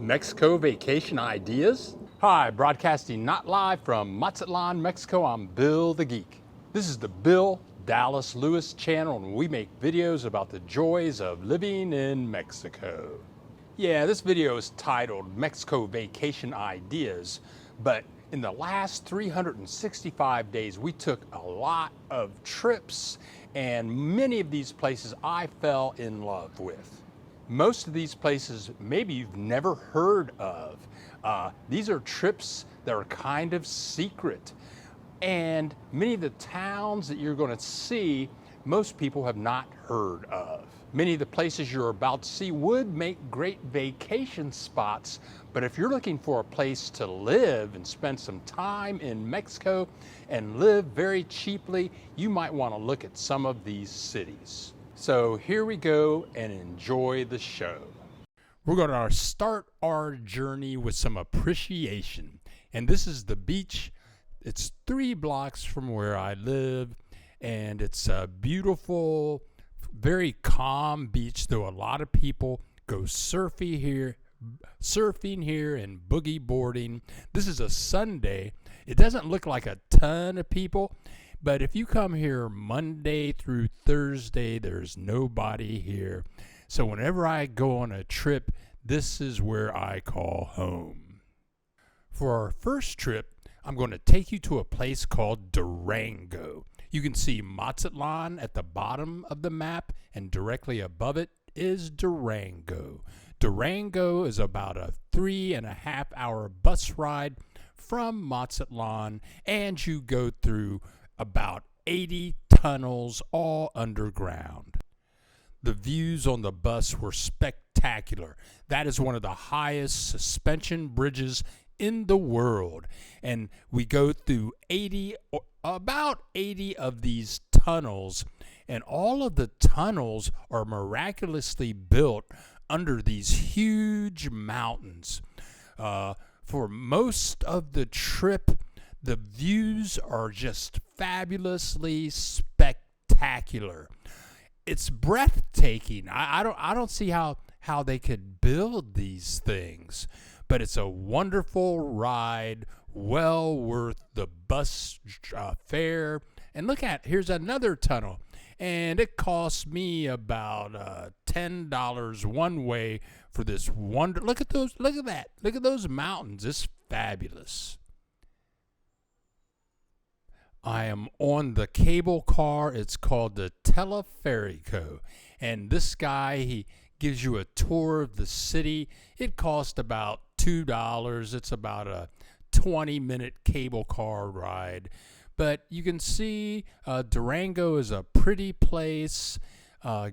Mexico vacation ideas? Hi, broadcasting not live from Mazatlan, Mexico. I'm Bill the Geek. This is the Bill Dallas Lewis channel, and we make videos about the joys of living in Mexico. Yeah, this video is titled Mexico Vacation Ideas, but in the last 365 days, we took a lot of trips, and many of these places I fell in love with. Most of these places maybe you've never heard of. These are trips that are kind of secret. And many of the towns that you're going to see, most people have not heard of. Many of the places you're about to see would make great vacation spots, but if you're looking for a place to live and spend some time in Mexico and live very cheaply, you might want to look at some of these cities. So here we go and enjoy the show. We're going to start our journey with some appreciation. And this is the beach. It's 3 blocks from where I live. And it's a beautiful, very calm beach, though a lot of people go surfing here and boogie boarding. This is a Sunday. It doesn't look like a ton of people. But if you come here Monday through Thursday, there's nobody here. So whenever I go on a trip, this is where I call home. For our first trip, I'm going to take you to a place called Durango. You can see Mazatlan at the bottom of the map, and directly above it is Durango. Durango is about a 3.5-hour bus ride from Mazatlan, and you go through about 80 tunnels, all underground. The views on the bus were spectacular. That is one of the highest suspension bridges in the world. And we go through about 80 of these tunnels, and all of the tunnels are miraculously built under these huge mountains. For most of the trip, the views are just fabulously spectacular. It's breathtaking. I don't see how they could build these things, but it's a wonderful ride, well worth the bus fare. And here's another tunnel, and it cost me about $10 one way for this wonder. Look at those mountains. It's fabulous. I am on the cable car. It's called the Teleferico. And this guy, he gives you a tour of the city. It costs about $2. It's about a 20-minute cable car ride. But you can see Durango is a pretty place,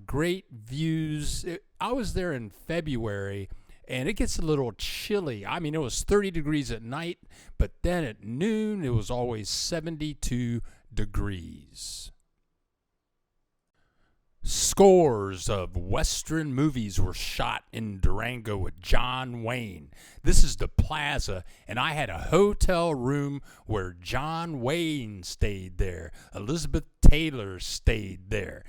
great views. I was there in February, and it gets a little chilly. I mean, it was 30 degrees at night, but then at noon, it was always 72 degrees. Scores of Western movies were shot in Durango with John Wayne. This is the plaza, and I had a hotel room where John Wayne stayed there. Elizabeth Taylor stayed there.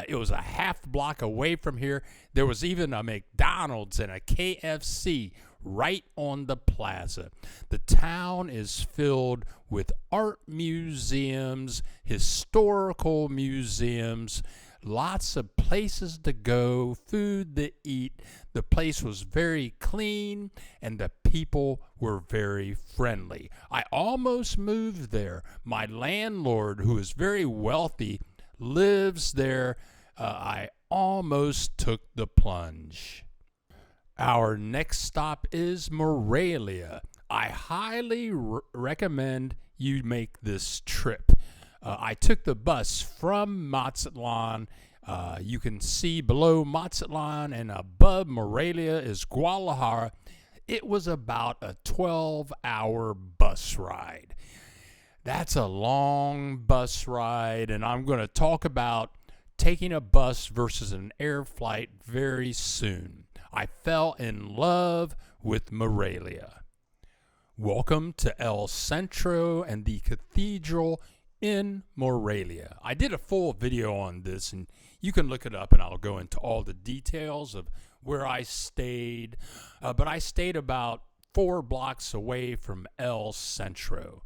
It was a half block away from here. There was even a McDonald's and a KFC right on the plaza. The town is filled with art museums, historical museums, lots of places to go, food to eat. The place was very clean, and the people were very friendly. I almost moved there. My landlord, who is very wealthy, lives there. I almost took the plunge. Our next stop is Morelia. I highly recommend you make this trip. I took the bus from Mazatlan. You can see below Mazatlan and above Morelia is Guadalajara. It was about a 12-hour bus ride. That's a long bus ride, and I'm going to talk about taking a bus versus an air flight very soon. I fell in love with Morelia. Welcome to El Centro and the cathedral in Morelia. I did a full video on this, and you can look it up, and I'll go into all the details of where I stayed. But I stayed about 4 blocks away from El Centro.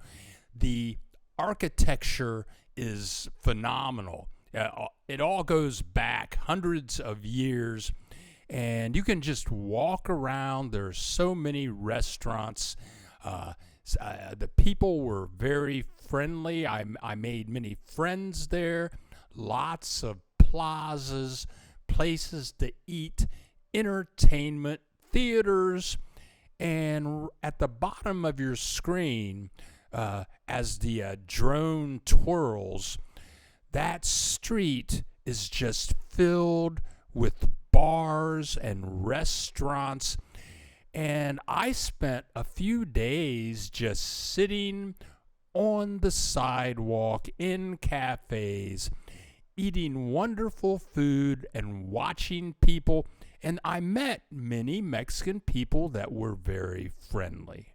The architecture is phenomenal. It all goes back hundreds of years, and you can just walk around. There's so many restaurants. The people were very friendly. I made many friends there. Lots of plazas, places to eat, entertainment, theaters, and at the bottom of your screen, as the drone twirls, that street is just filled with bars and restaurants. And I spent a few days just sitting on the sidewalk in cafes, eating wonderful food and watching people. And I met many Mexican people that were very friendly.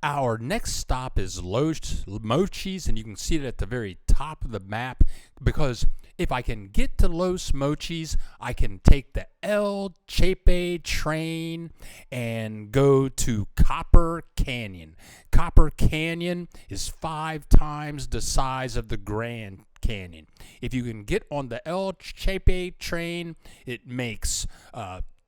Our next stop is Los Mochis, and you can see it at the very top of the map, because if I can get to Los Mochis, I can take the El Chepe train and go to Copper Canyon. Copper Canyon is 5 times the size of the Grand Canyon. If you can get on the El Chepe train, it makes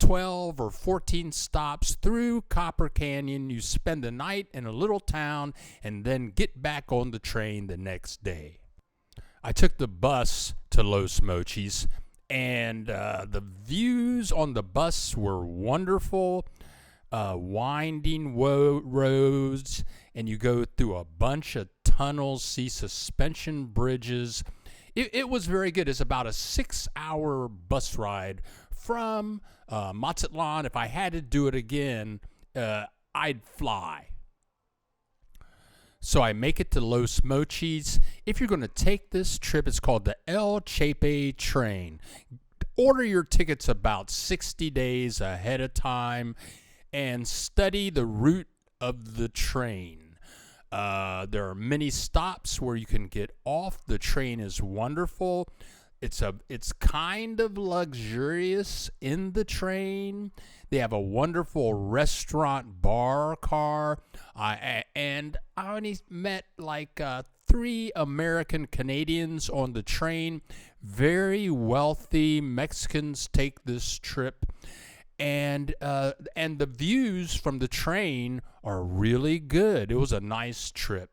12 or 14 stops through Copper Canyon. You spend the night in a little town and then get back on the train the next day. I took the bus to Los Mochis, and the views on the bus were wonderful. Winding roads, and you go through a bunch of tunnels, see suspension bridges. It was very good. It's about a 6-hour bus ride from Mazatlan. If I had to do it again, I'd fly. So I make it to Los Mochis. If you're going to take this trip, it's called the El Chepe train. Order your tickets about 60 days ahead of time and study the route of the train. There are many stops where you can get off. The train is wonderful. It's kind of luxurious in the train. They have a wonderful restaurant bar car. And I only met like 3 American Canadians on the train. Very wealthy Mexicans take this trip. And the views from the train are really good. It was a nice trip.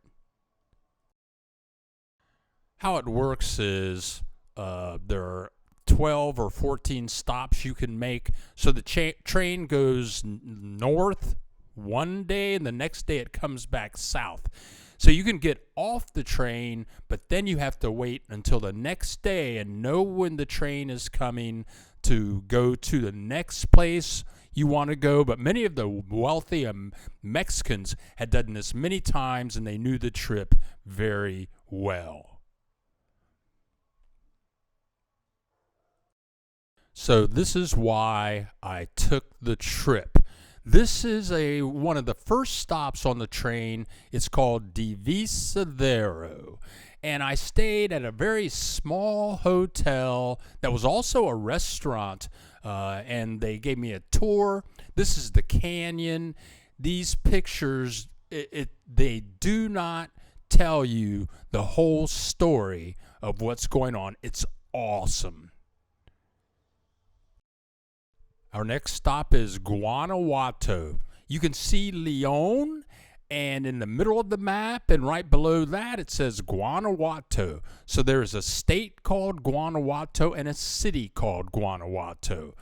How it works is there are 12 or 14 stops you can make. So the train goes north one day, and the next day it comes back south. So you can get off the train, but then you have to wait until the next day and know when the train is coming to go to the next place you want to go. But many of the wealthy Mexicans had done this many times, and they knew the trip very well. So this is why I took the trip. This is one of the first stops on the train. It's called Divisadero. And I stayed at a very small hotel that was also a restaurant, and they gave me a tour. This is the canyon. These pictures, they do not tell you the whole story of what's going on. It's awesome. Our next stop is Guanajuato. You can see Leon, and in the middle of the map and right below that, it says Guanajuato. So there's a state called Guanajuato and a city called Guanajuato.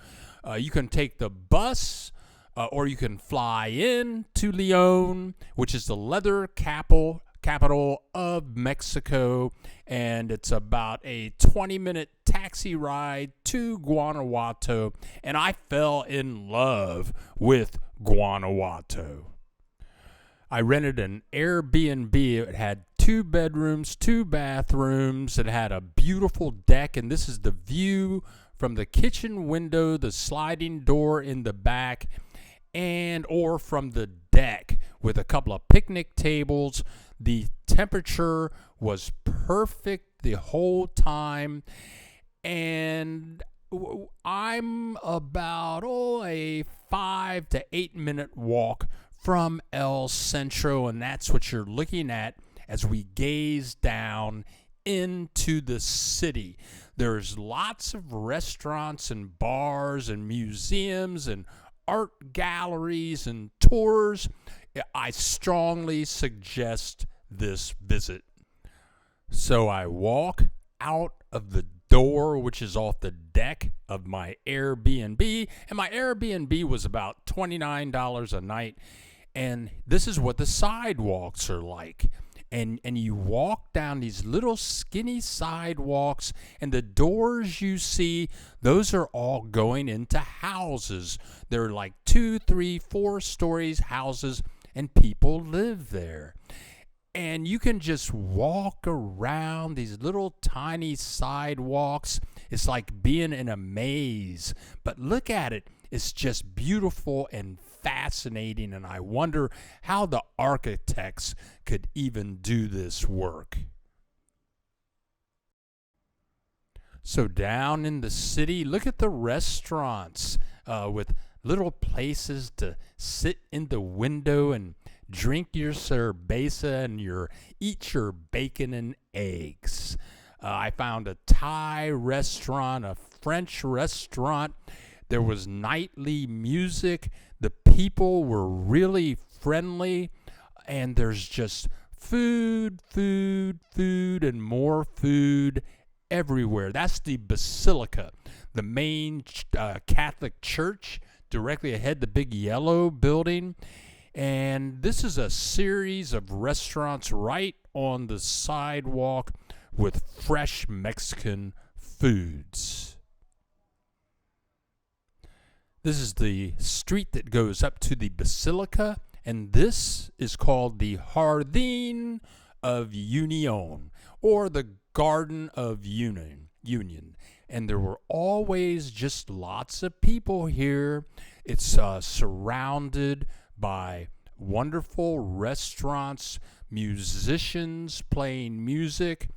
You can take the bus, or you can fly in to Leon, which is the leather capital of Mexico, and it's about a 20-minute taxi ride to Guanajuato, and I fell in love with Guanajuato. I rented an Airbnb. It had 2 bedrooms, 2 bathrooms. It had a beautiful deck, and this is the view from the kitchen window, the sliding door in the back, or from the deck with a couple of picnic tables. The temperature was perfect the whole time. And I'm about a 5 to 8 minute walk from El Centro, and that's what you're looking at as we gaze down into the city. There's lots of restaurants and bars and museums and art galleries and tours. I strongly suggest this visit. So I walk out of the door, which is off the deck of my Airbnb, and my Airbnb was about $29 a night. And this is what the sidewalks are like. And you walk down these little skinny sidewalks, and the doors you see, those are all going into houses. They're like 2, 3, 4 stories houses, and people live there. And you can just walk around these little tiny sidewalks. It's like being in a maze. But look at it. It's just beautiful and fascinating, and I wonder how the architects could even do this work. So down in the city, look at the restaurants with little places to sit in the window and drink your cerveza and eat your bacon and eggs. I found a Thai restaurant, a French restaurant. There was nightly music. The people were really friendly. And there's just food, and more food everywhere. That's the Basilica, the main Catholic church, directly ahead, the big yellow building. And this is a series of restaurants right on the sidewalk with fresh Mexican foods. This is the street that goes up to the Basilica, and this is called the Jardín of Unión, or the Garden of Union. And there were always just lots of people here. It's surrounded by wonderful restaurants, musicians playing music.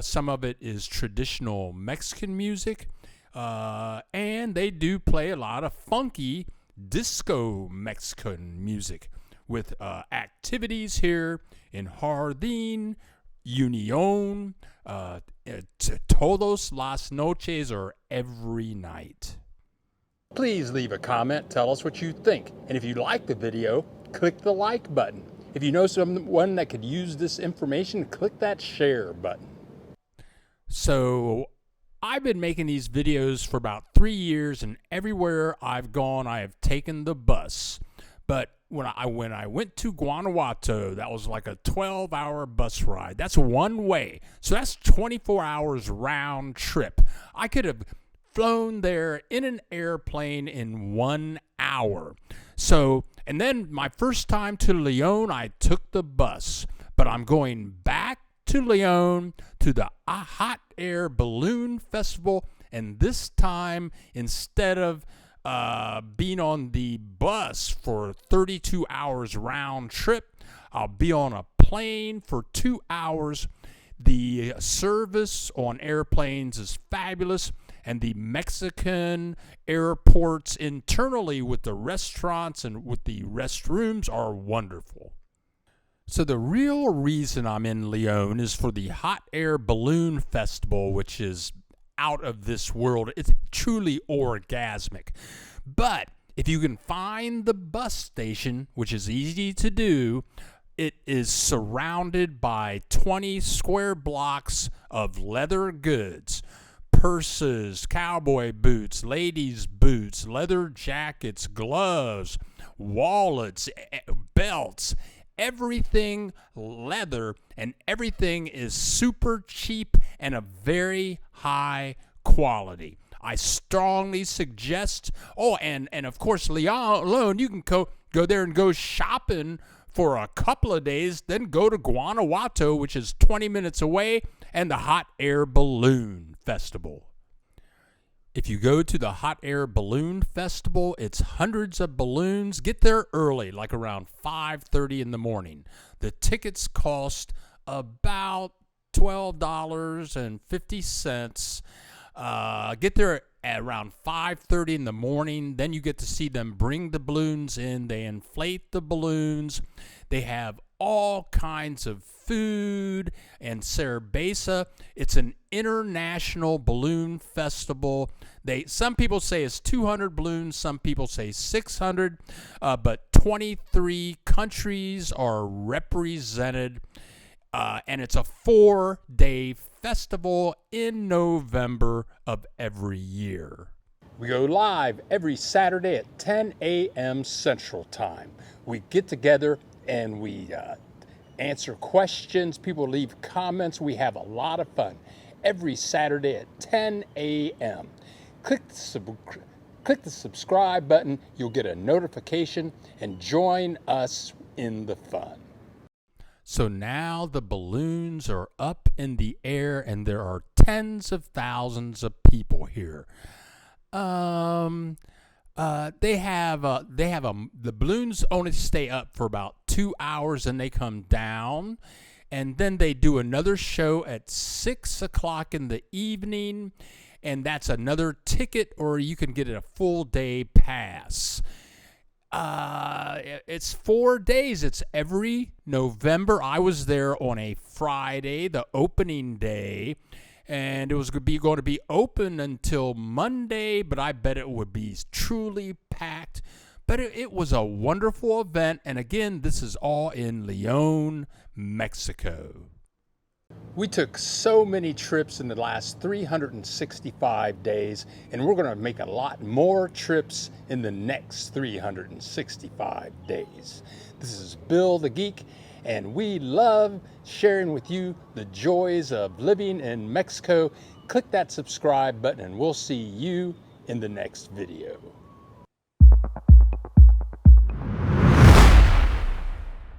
Some of it is traditional Mexican music. And they do play a lot of funky disco Mexican music with activities here in Jardín, Unión, todos las noches, or every night. Please leave a comment, tell us what you think. And if you like the video, click the like button. If you know someone that could use this information, click that share button. So I've been making these videos for about 3 years, and everywhere I've gone, I have taken the bus. But when I went to Guanajuato, that was like a 12-hour bus ride. That's one way. So that's 24 hours round trip. I could have flown there in an airplane in 1 hour. So, and then my first time to León, I took the bus. But I'm going back to León to the Hot Air Balloon Festival, and this time, instead of being on the bus for 32 hours round trip, I'll be on a plane for 2 hours. The service on airplanes is fabulous, and the Mexican airports internally with the restaurants and with the restrooms are wonderful. So the real reason I'm in León is for the Hot Air Balloon Festival, which is out of this world. It's truly orgasmic. But if you can find the bus station, which is easy to do, it is surrounded by 20 square blocks of leather goods. Purses, cowboy boots, ladies' boots, leather jackets, gloves, wallets, belts, everything leather, and everything is super cheap and of very high quality. I strongly suggest, and of course, León, you can go there and go shopping for a couple of days, then go to Guanajuato, which is 20 minutes away, and the Hot Air Balloon Festival. If you go to the Hot Air Balloon Festival, it's hundreds of balloons. Get there early, like around 5:30 in the morning. The tickets cost about $12.50. Get there at around 5:30 in the morning. Then you get to see them bring the balloons in. They inflate the balloons. They have all kinds of food and cerveza. It's an international balloon festival. Some people say it's 200 balloons, some people say 600, but 23 countries are represented, and it's a 4-day festival in November of every year. We go live every Saturday at 10 a.m. Central Time. We get together and we answer questions. People leave comments. We have a lot of fun every Saturday at 10 a.m. Click the subscribe button. You'll get a notification and join us in the fun. So now the balloons are up in the air and there are tens of thousands of people here. The balloons only stay up for about 2 hours and they come down, and then they do another show at 6 o'clock in the evening, and that's another ticket, or you can get a full day pass. It's 4 days. It's every November. I was there on a Friday, the opening day, and it was going to be open until Monday, but I bet it would be truly packed. But it was a wonderful event, and again, this is all in León, Mexico. We took so many trips in the last 365 days, and we're going to make a lot more trips in the next 365 days. This is Bill the Geek, and we love sharing with you the joys of living in Mexico. Click that subscribe button, and we'll see you in the next video.